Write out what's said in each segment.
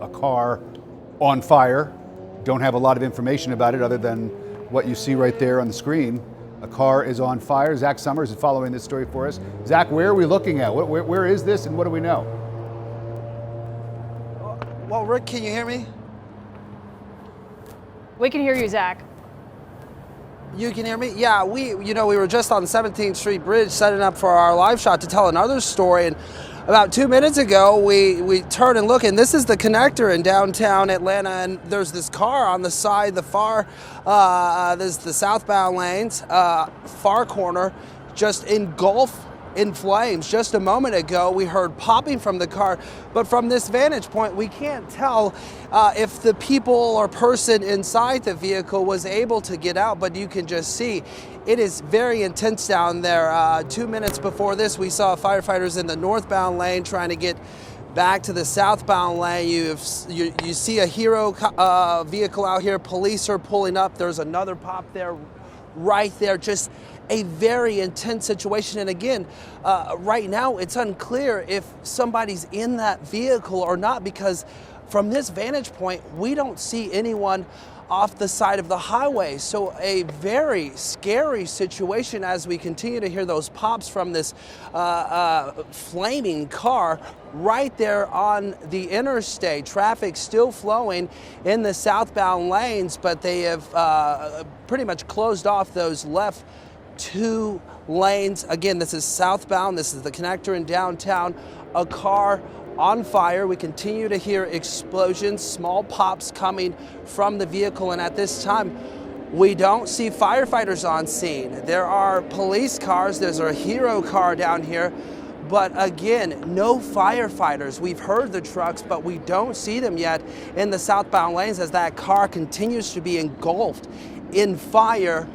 a car on fire. Don't have a lot of information about it other than what you see right there on the screen. A car is on fire. Zach Summers is following this story for us. Zach, where are we looking at? Where is this and what do we know? Well, Rick, can you hear me? We can hear you, Zach. You can hear me? Yeah, we were just on 17th Street Bridge setting up for our live shot to tell another story. And about 2 minutes ago, we turn and look, and this is the connector in downtown Atlanta. And there's this car on the side, there's the southbound lanes, far corner, just engulfed in flames. Just a moment ago, we heard popping from the car, but from this vantage point, we can't tell if the people or person inside the vehicle was able to get out, but you can just see it is very intense down there. 2 minutes before this, we saw firefighters in the northbound lane trying to get back to the southbound lane. You see a Hero vehicle out here. Police are pulling up. There's another pop there, right there. Just a very intense situation. And again, right now it's unclear if somebody's in that vehicle or not, because from this vantage point, we don't see anyone off the side of the highway. So a very scary situation as we continue to hear those pops from this flaming car right there on the interstate. Traffic still flowing in the southbound lanes, but they have pretty much closed off those left 2 lanes. Again, this is southbound. This is the connector in downtown. A car on fire. We continue to hear explosions, small pops coming from the vehicle. And at this time, we don't see firefighters on scene. There are police cars. There's a Hero car down here. But again, no firefighters. We've heard the trucks, but we don't see them yet in the southbound lanes as that car continues to be engulfed in fire.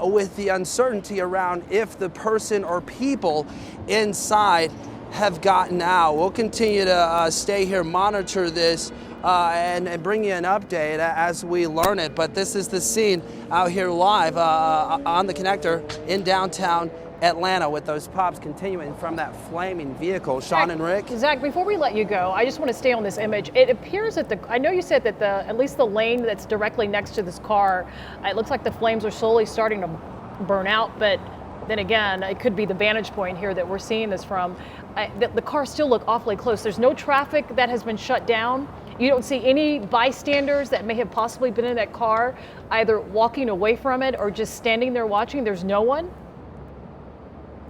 With the uncertainty around if the person or people inside have gotten out. We'll continue to stay here, monitor this, and bring you an update as we learn it. But this is the scene out here live on the connector in downtown Atlanta with those pops continuing from that flaming vehicle. Sean and Rick? Zach, before we let you go, I just want to stay on this image. It appears that I know you said that at least the lane that's directly next to this car, it looks like the flames are slowly starting to burn out, but then again, it could be the vantage point here that we're seeing this from. The cars still look awfully close. There's no traffic that has been shut down. You don't see any bystanders that may have possibly been in that car, either walking away from it or just standing there watching. There's no one?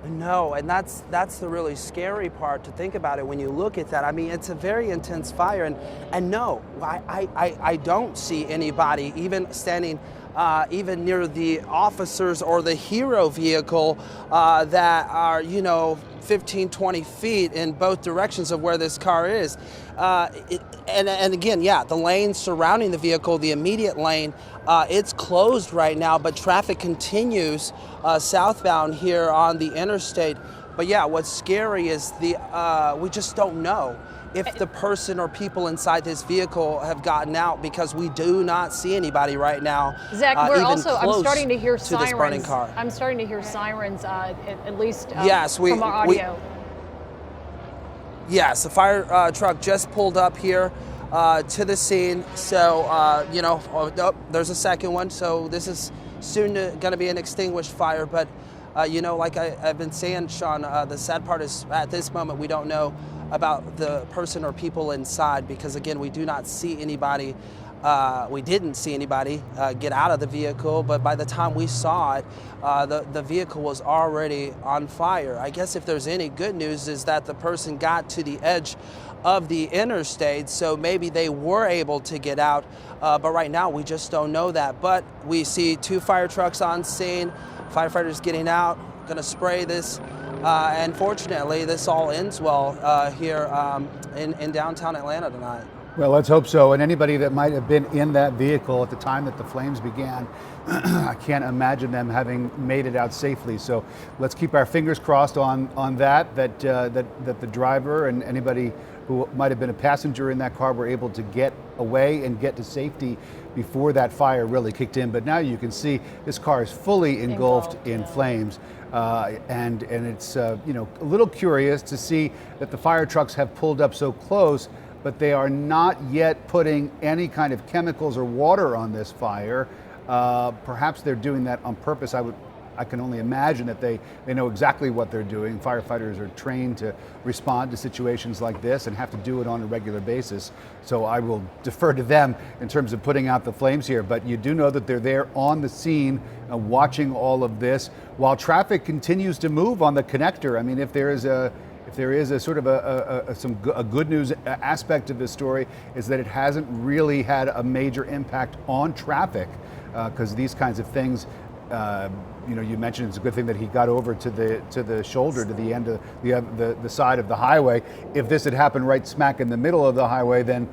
No, and that's the really scary part to think about it when you look at that. I mean, it's a very intense fire, and no, I don't see anybody even standing even near the officers or the Hero vehicle that are, 15, 20 feet in both directions of where this car is. And again, yeah, the lane surrounding the vehicle, the immediate lane, it's closed right now, but traffic continues southbound here on the interstate. But yeah, what's scary is we just don't know if the person or people inside this vehicle have gotten out, because we do not see anybody right now. Zach, I'm starting to hear sirens. This burning car. I'm starting to hear sirens, at least yes, from our audio. Yes, the fire truck just pulled up here to the scene. So, there's a second one. So this is soon going to be an extinguished fire. But, like I've been saying, Sean, the sad part is at this moment we don't know about the person or people inside, because, again, we do not see anybody. We didn't see anybody get out of the vehicle, but by the time we saw it, the vehicle was already on fire. I guess if there's any good news is that the person got to the edge of the interstate, so maybe they were able to get out, but right now we just don't know that. But we see 2 fire trucks on scene, firefighters getting out, gonna spray this, and fortunately this all ends well here in downtown Atlanta tonight. Well, let's hope so. And anybody that might have been in that vehicle at the time that the flames began, I can't imagine them having made it out safely. So let's keep our fingers crossed on that the driver and anybody who might have been a passenger in that car were able to get away and get to safety before that fire really kicked in. But now you can see this car is fully engulfed in flames. And it's a little curious to see that the fire trucks have pulled up so close, but they are not yet putting any kind of chemicals or water on this fire. Perhaps they're doing that on purpose. I can only imagine that they know exactly what they're doing. Firefighters are trained to respond to situations like this and have to do it on a regular basis. So I will defer to them in terms of putting out the flames here. But you do know that they're there on the scene, watching all of this while traffic continues to move on the connector. I mean, if there is a sort of a good news aspect of this story, is that it hasn't really had a major impact on traffic, because these kinds of things, you mentioned it's a good thing that he got over to the shoulder, to the end of the side of the highway. If this had happened right smack in the middle of the highway, then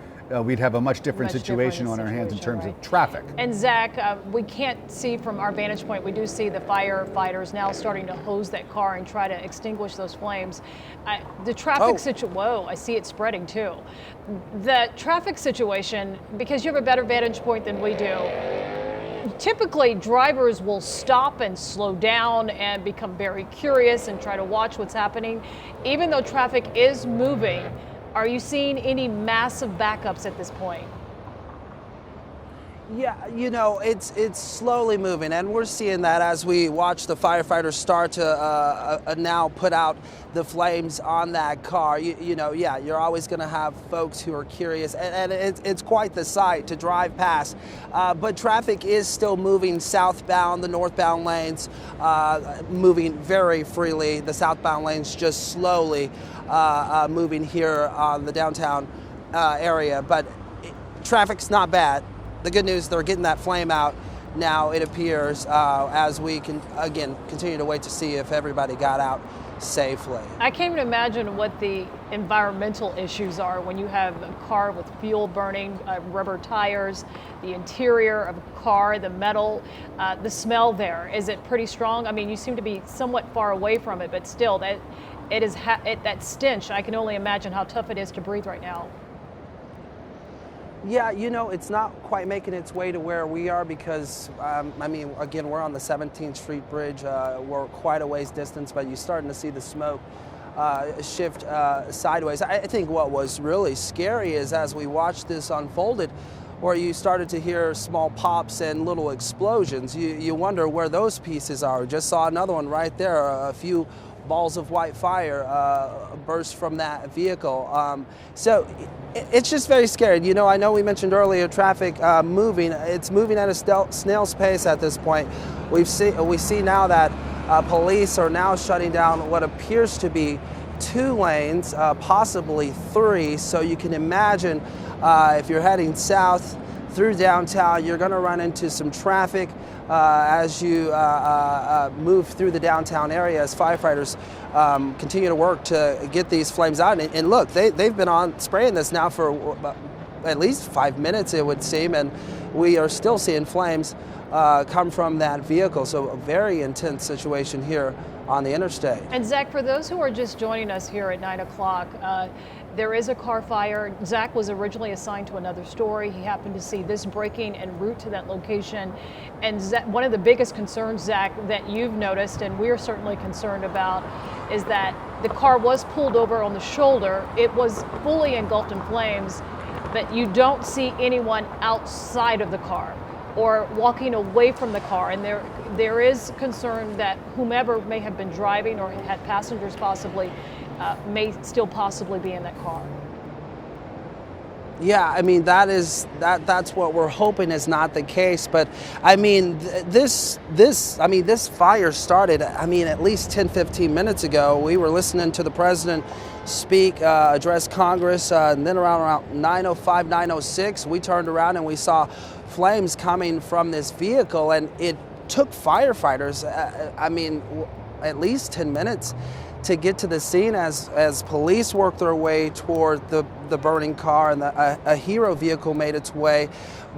we'd have a much different situation on our hands in terms of traffic. And Zach, we can't see from our vantage point. We do see the firefighters now starting to hose that car and try to extinguish those flames. The traffic situation, whoa, I see it spreading too. The traffic situation, because you have a better vantage point than we do, typically drivers will stop and slow down and become very curious and try to watch what's happening. Even though traffic is moving, are you seeing any massive backups at this point? Yeah, it's slowly moving, and we're seeing that as we watch the firefighters start to now put out the flames on that car. You're always going to have folks who are curious, and it's quite the sight to drive past. But traffic is still moving southbound, the northbound lanes moving very freely. The southbound lanes just slowly moving here on the downtown area, but traffic's not bad. The good news, they're getting that flame out now, it appears, as we can, again, continue to wait to see if everybody got out safely. I can't even imagine what the environmental issues are when you have a car with fuel burning, rubber tires, the interior of a car, the metal, the smell there. Is it pretty strong? I mean, you seem to be somewhat far away from it, but still, that stench, I can only imagine how tough it is to breathe right now. Yeah, it's not quite making its way to where we are because, again, we're on the 17th Street Bridge. We're quite a ways distance, but you're starting to see the smoke shift sideways. I think what was really scary is as we watched this unfolded, where you started to hear small pops and little explosions. You wonder where those pieces are. We just saw another one right there, a few balls of white fire burst from that vehicle. So it's just very scary. I know we mentioned earlier traffic moving. It's moving at a snail's pace at this point. We see now that police are now shutting down what appears to be 2 lanes, possibly 3. So you can imagine if you're heading south through downtown, you're going to run into some traffic as you move through the downtown area as firefighters continue to work to get these flames out. And look, they've been on spraying this now for at least 5 minutes, it would seem, and we are still seeing flames come from that vehicle. So a very intense situation here on the interstate. And Zach, for those who are just joining us here at 9 o'clock, there is a car fire. Zach was originally assigned to another story. He happened to see this breaking en route to that location. And one of the biggest concerns, Zach, that you've noticed, and we're certainly concerned about, is that the car was pulled over on the shoulder. It was fully engulfed in flames, but you don't see anyone outside of the car or walking away from the car. And there is concern that whomever may have been driving or had passengers possibly may still possibly be in that car. Yeah, that's what we're hoping is not the case. But this fire started, at least 10-15 minutes ago. We were listening to the president speak, address Congress, and then around 9:05, 9:06, we turned around and we saw flames coming from this vehicle, and it took firefighters, at least 10 minutes to get to the scene as police worked their way toward the burning car, and a hero vehicle made its way.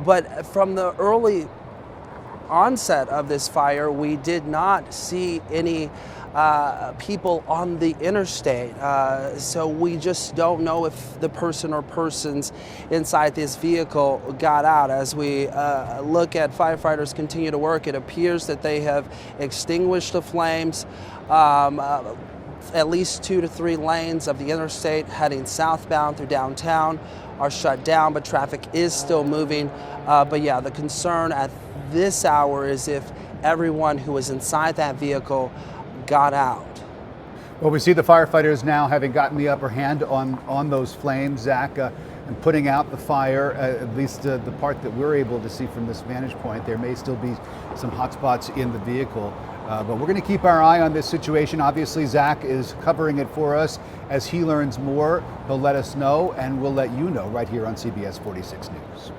But from the early onset of this fire, we did not see any people on the interstate. So we just don't know if the person or persons inside this vehicle got out. As we look at firefighters continue to work, it appears that they have extinguished the flames. At least 2 to 3 lanes of the interstate heading southbound through downtown are shut down, but traffic is still moving. But yeah, the concern at this hour is if everyone who was inside that vehicle got out. Well, we see the firefighters now having gotten the upper hand on those flames, Zach, and putting out the fire, at least the part that we're able to see from this vantage point. There may still be some hot spots in the vehicle, but we're going to keep our eye on this situation. Obviously, Zach is covering it for us. As he learns more, he'll let us know, and we'll let you know right here on CBS 46 News.